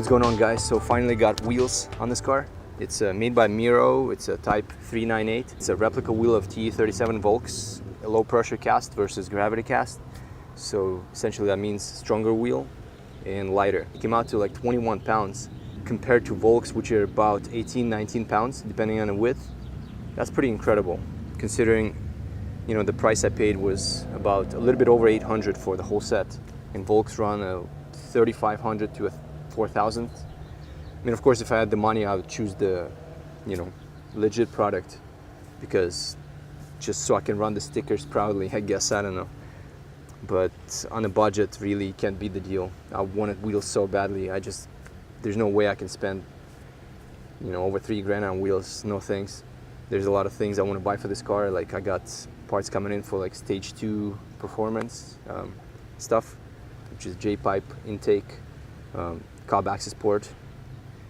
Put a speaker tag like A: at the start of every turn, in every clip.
A: what's going on, guys? So finally got wheels on this car. It's made by Miro. It's a Type 398. It's a replica wheel of T37 Volks, a low pressure cast versus gravity cast. So essentially that means stronger wheel and lighter. It came out to like 21 pounds compared to Volks, which are about 18, 19 pounds depending on the width. That's pretty incredible considering, you know, the price I paid was about a little bit over 800 for the whole set, and Volks run a 3,500 to a 4,000. I mean, of course, if I had the money, I would choose the, you know, legit product, because just so I can run the stickers proudly, I guess, I don't know. But on a budget, really can't beat the deal. I wanted wheels so badly. There's no way I can spend, you know, over $3,000 on wheels. No thanks. There's a lot of things I want to buy for this car. Like, I got parts coming in for like stage 2 performance stuff, which is J-pipe intake, cob access port,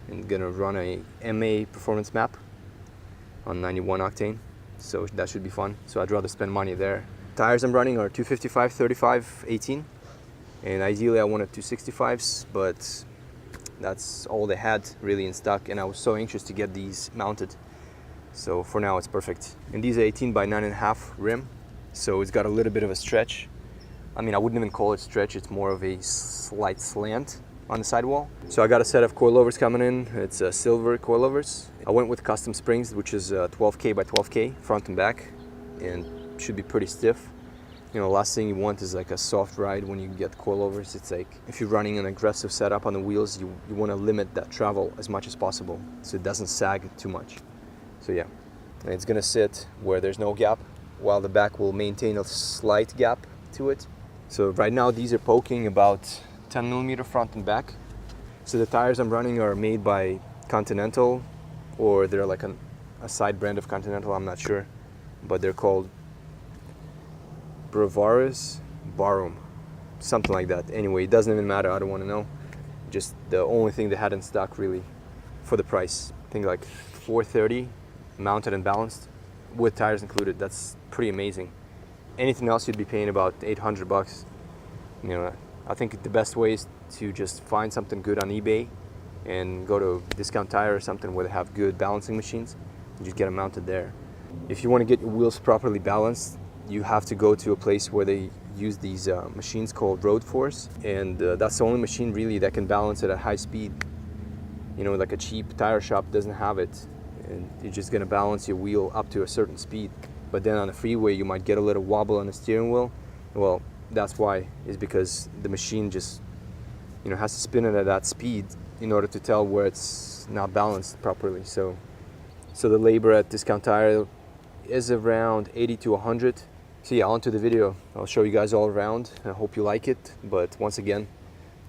A: and gonna run a MA performance map on 91 octane, so that should be fun. So I'd rather spend money there. Tires I'm running are 255, 35, 18, and ideally I wanted 265s, but that's all they had really in stock, and I was so anxious to get these mounted. So for now it's perfect. And these are 18 by 9.5 rim, so it's got a little bit of a stretch. I mean, I wouldn't even call it stretch, it's more of a slight slant on the sidewall. So I got a set of coilovers coming in. It's silver coilovers. I went with custom springs, which is 12K by 12K front and back, and should be pretty stiff. You know, last thing you want is like a soft ride when you get coilovers. It's like, if you're running an aggressive setup on the wheels, you want to limit that travel as much as possible so it doesn't sag too much. So yeah, and it's gonna sit where there's no gap, while the back will maintain a slight gap to it. So right now these are poking about 10 millimeter front and back. So the tires I'm running are made by Continental, or they're like a side brand of Continental, I'm not sure, but they're called Bravuris, Barum, something like that. Anyway, it doesn't even matter, I don't want to know. Just the only thing they had in stock really for the price. I think like $430 mounted and balanced with tires included. That's pretty amazing. Anything else you'd be paying about 800 bucks. You know, I think the best way is to just find something good on eBay and go to Discount Tire or something where they have good balancing machines and just get them mounted there. If you want to get your wheels properly balanced, you have to go to a place where they use these machines called Road Force, and that's the only machine really that can balance it at high speed. You know, like a cheap tire shop doesn't have it, and you're just going to balance your wheel up to a certain speed. But then on the freeway you might get a little wobble on the steering wheel. Well, that's why, is because the machine just, you know, has to spin it at that speed in order to tell where it's not balanced properly. So the labor at Discount Tire is around 80 to 100. So yeah, on to the video. I'll show you guys all around. I hope you like it, but once again,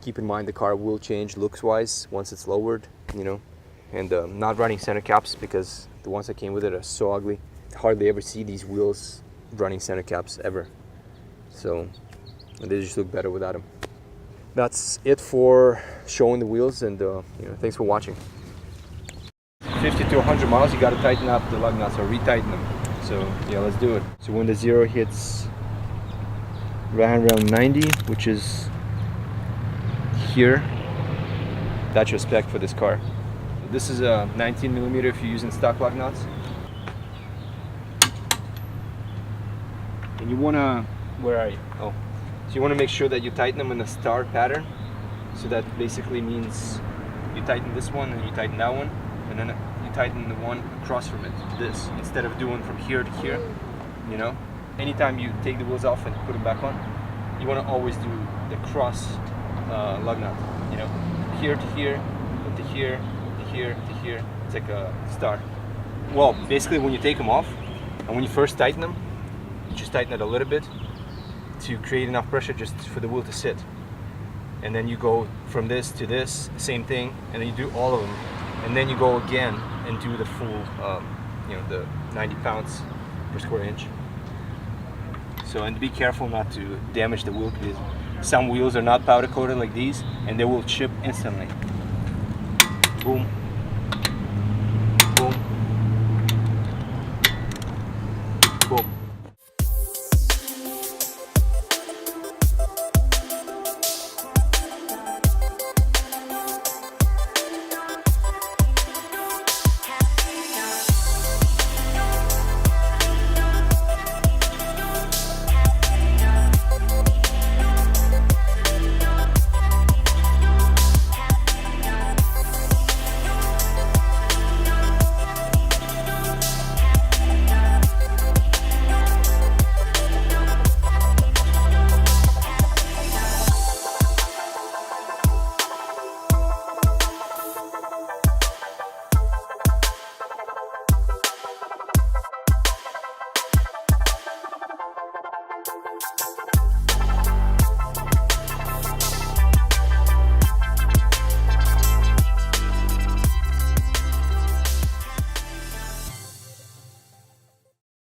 A: keep in mind the car will change looks wise once it's lowered, you know. And not running center caps because the ones that came with it are so ugly. Hardly ever see these wheels running center caps ever. So they just look better without them. That's it for showing the wheels, and you know, thanks for watching. 50 to 100 miles, you got to tighten up the lug nuts or retighten them. So yeah, let's do it. So when the zero hits around 90, which is here, that's your spec for this car. This is a 19 millimeter if you're using stock lug nuts. And you wanna, where are you? Oh, so you wanna make sure that you tighten them in a star pattern. So that basically means you tighten this one and you tighten that one, and then you tighten the one across from it, this, instead of doing from here to here, you know? Anytime you take the wheels off and put them back on, you wanna always do the cross lug nut, you know? Here to here, to here, to here, to here. It's like a star. Well, basically when you take them off, and when you first tighten them, you just tighten it a little bit to create enough pressure just for the wheel to sit. And then you go from this to this, same thing, and then you do all of them. And then you go again and do the full, you know, the 90 pounds per square inch. So, and be careful not to damage the wheel, because some wheels are not powder coated like these, and they will chip instantly. Boom.